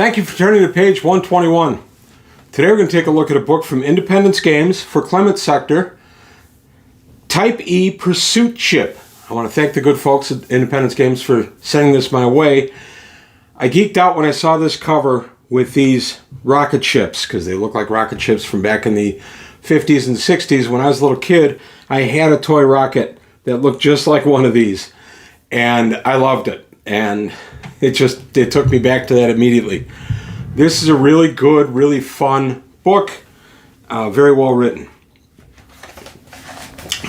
Thank you for turning to page 121. Today we're going to take a look at a book from Independence Games for Clement Sector, Type E Pursuit Ship. I want to thank the good folks at Independence Games for sending this my way. I geeked out when I saw this cover with these rocket ships because they look like rocket ships from back in the 50s and 60s. When I was a little kid, I had a toy rocket that looked just like one of these, and I loved it. And it took me back to that immediately. This is a really good, really fun book, very well written.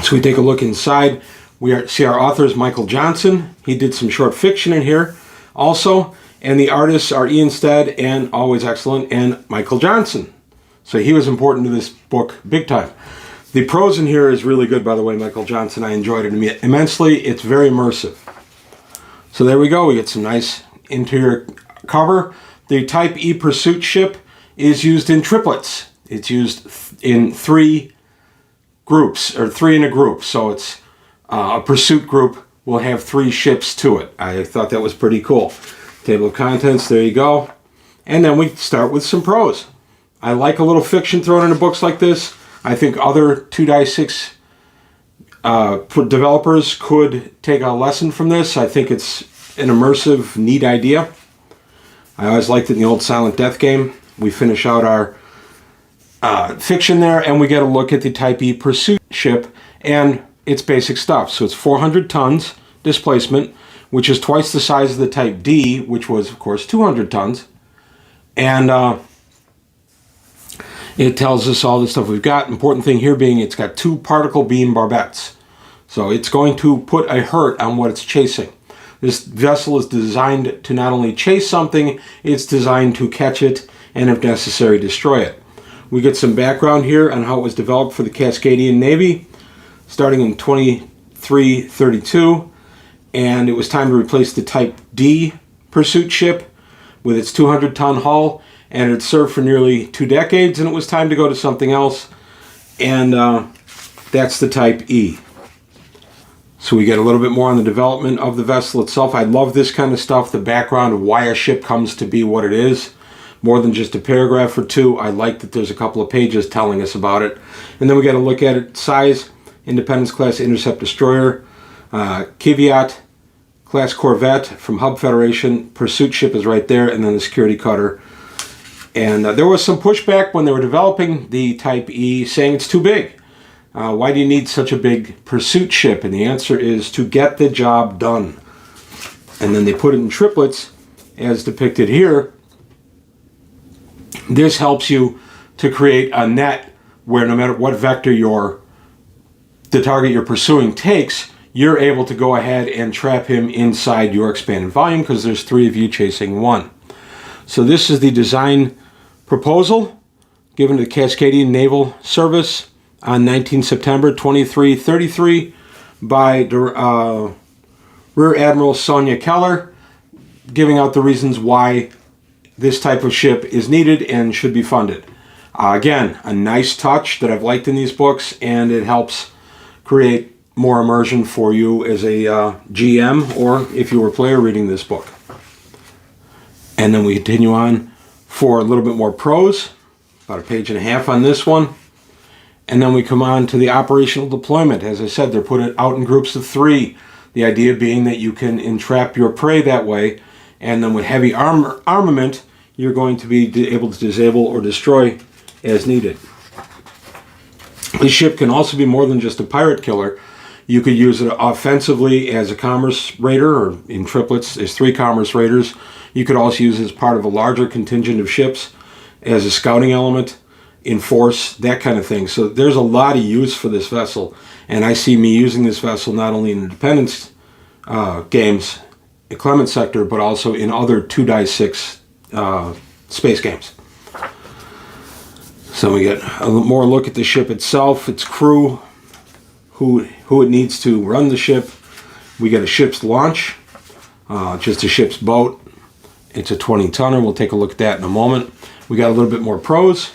So we take a look inside. We see our author is Michael Johnson. He did some short fiction in here also, and the artists are Ian Stead, and always excellent, and Michael Johnson. So he was important to this book big time. The prose in here is really good, by the way, Michael Johnson. I enjoyed it immensely. It's very immersive. So there we go. We get some nice interior cover. The Type E Pursuit Ship is used in triplets. It's used in 3 groups, or 3 in a group. So it's a pursuit group will have 3 ships to it. I thought that was pretty cool. Table of contents, there you go. And then we start with some prose. I like a little fiction thrown into books like this. I think other 2x6 developers could take a lesson from this. I think it's an immersive, neat idea. I always liked it in the old Silent Death game. We finish out our fiction there, and we get a look at the Type E Pursuit Ship and its basic stuff. So it's 400 tons displacement, which is twice the size of the Type D, which was, of course, 200 tons. And it tells us all the stuff we've got. Important thing here being it's got 2 particle beam barbettes. So it's going to put a hurt on what it's chasing. This vessel is designed to not only chase something, it's designed to catch it and, if necessary, destroy it. We get some background here on how it was developed for the Cascadian Navy, starting in 2332, and it was time to replace the Type D pursuit ship with its 200-ton hull, and it served for nearly 2 decades, and it was time to go to something else, and that's the Type E. So we get a little bit more on the development of the vessel itself. I love this kind of stuff, the background of why a ship comes to be what it is, more than just a paragraph or 2. I like that there's a couple of pages telling us about it. And then we get a look at it, size, Independence class intercept destroyer, Kiviat class corvette from Hub Federation, pursuit ship is right there, and then the security cutter. And there was some pushback when they were developing the Type E, saying it's too big. Why do you need such a big pursuit ship? And the answer is to get the job done. And then they put it in triplets, as depicted here. This helps you to create a net where no matter what vector the target you're pursuing takes, you're able to go ahead and trap him inside your expanded volume because there's 3 of you chasing 1. So this is the design proposal given to the Cascadian Naval Service on 19 September 2333 by Rear Admiral Sonia Keller, giving out the reasons why this type of ship is needed and should be funded. Again, a nice touch that I've liked in these books, and it helps create more immersion for you as a GM or if you were a player reading this book. And then we continue on for a little bit more prose, about a page and a half on this one. And then we come on to the operational deployment. As I said, they're put out in groups of 3. The idea being that you can entrap your prey that way, and then with heavy armament, you're going to be able to disable or destroy as needed. This ship can also be more than just a pirate killer. You could use it offensively as a commerce raider, or in triplets, there's 3 commerce raiders. You could also use it as part of a larger contingent of ships as a scouting element, in force, that kind of thing. So there's a lot of use for this vessel, and I see me using this vessel not only in Independence games, in Clement Sector, but also in other 2x6 space games. So we get a more look at the ship itself, its crew, who it needs to run the ship. We get a ship's launch, just a ship's boat. It's a 20-tonner. We'll take a look at that in a moment. We got a little bit more prose,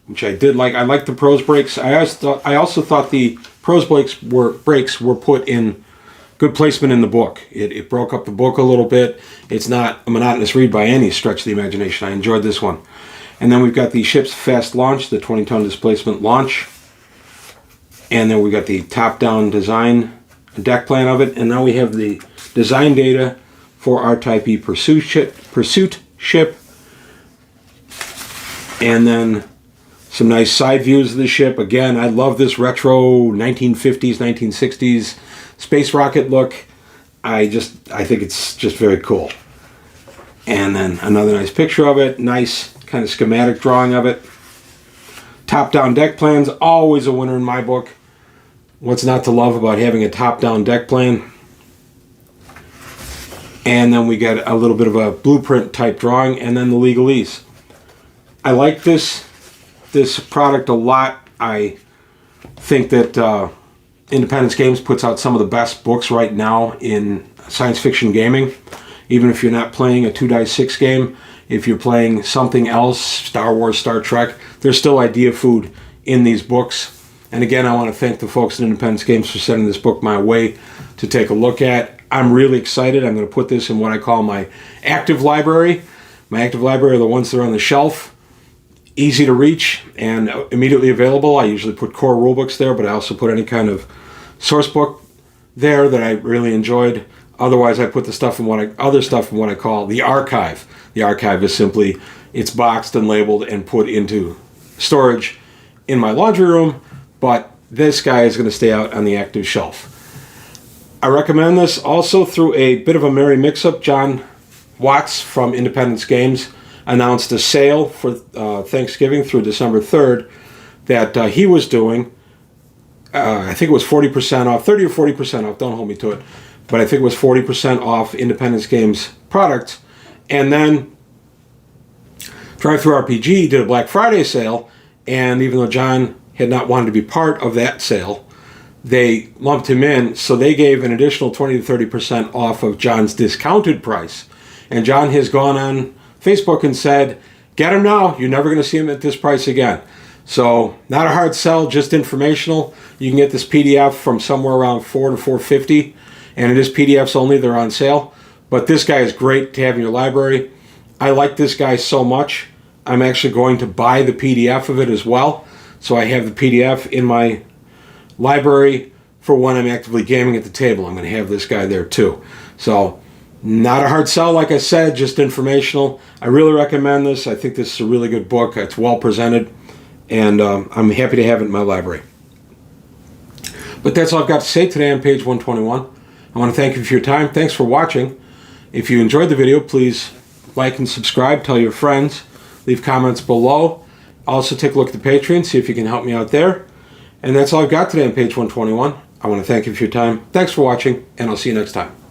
which I did like. I like the prose breaks. I also thought the prose breaks were put in good placement in the book. It broke up the book a little bit. It's not a monotonous read by any stretch of the imagination. I enjoyed this one. And then we've got the ship's fast launch, the 20-ton displacement launch. And then we've got the top-down design deck plan of it. And now we have the design data for our Type E pursuit ship. And then some nice side views of the ship. Again, I love this retro 1950s, 1960s space rocket look. I think it's just very cool. And then another nice picture of it. Nice kind of schematic drawing of it. Top-down deck plans, always a winner in my book. What's not to love about having a top-down deck plan? And then we get a little bit of a blueprint type drawing, and then the legalese. I like this product a lot. I think that Independence Games puts out some of the best books right now in science fiction gaming. Even if you're not playing a 2-6 game, if you're playing something else, Star Wars, Star Trek, there's still idea food in these books. And again, I want to thank the folks at Independence Games for sending this book my way to take a look at. I'm really excited. I'm going to put this in what I call my active library. My active library are the ones that are on the shelf, easy to reach and immediately available. I usually put core rulebooks there, but I also put any kind of source book there that I really enjoyed. Otherwise, I put the stuff in other stuff in what I call the archive. The archive is simply, it's boxed and labeled and put into storage in my laundry room, but this guy is going to stay out on the active shelf. I recommend this also through a bit of a merry mix-up. John Watts from Independence Games announced a sale for Thanksgiving through December 3rd that he was doing. I think it was 40% off, 30 or 40% off, don't hold me to it, but I think it was 40% off Independence Games products. And then Drive-Thru RPG did a Black Friday sale, and even though John had not wanted to be part of that sale, they lumped him in, so they gave an additional 20 to 30% off of John's discounted price. And John has gone on Facebook and said, get him now, you're never going to see him at this price again. So, not a hard sell, just informational. You can get this PDF from somewhere around $4 to $4.50, and it is PDFs only, they're on sale. But this guy is great to have in your library. I like this guy so much, I'm actually going to buy the PDF of it as well. So I have the PDF in my library for when I'm actively gaming at the table. I'm going to have this guy there too. So, not a hard sell, like I said, just informational. I really recommend this. I think this is a really good book. It's well presented, and I'm happy to have it in my library. But that's all I've got to say today on page 121. I want to thank you for your time. Thanks for watching. If you enjoyed the video, please like and subscribe. Tell your friends. Leave comments below. Also, take a look at the Patreon. See if you can help me out there. And that's all I've got today on page 121. I want to thank you for your time. Thanks for watching, and I'll see you next time.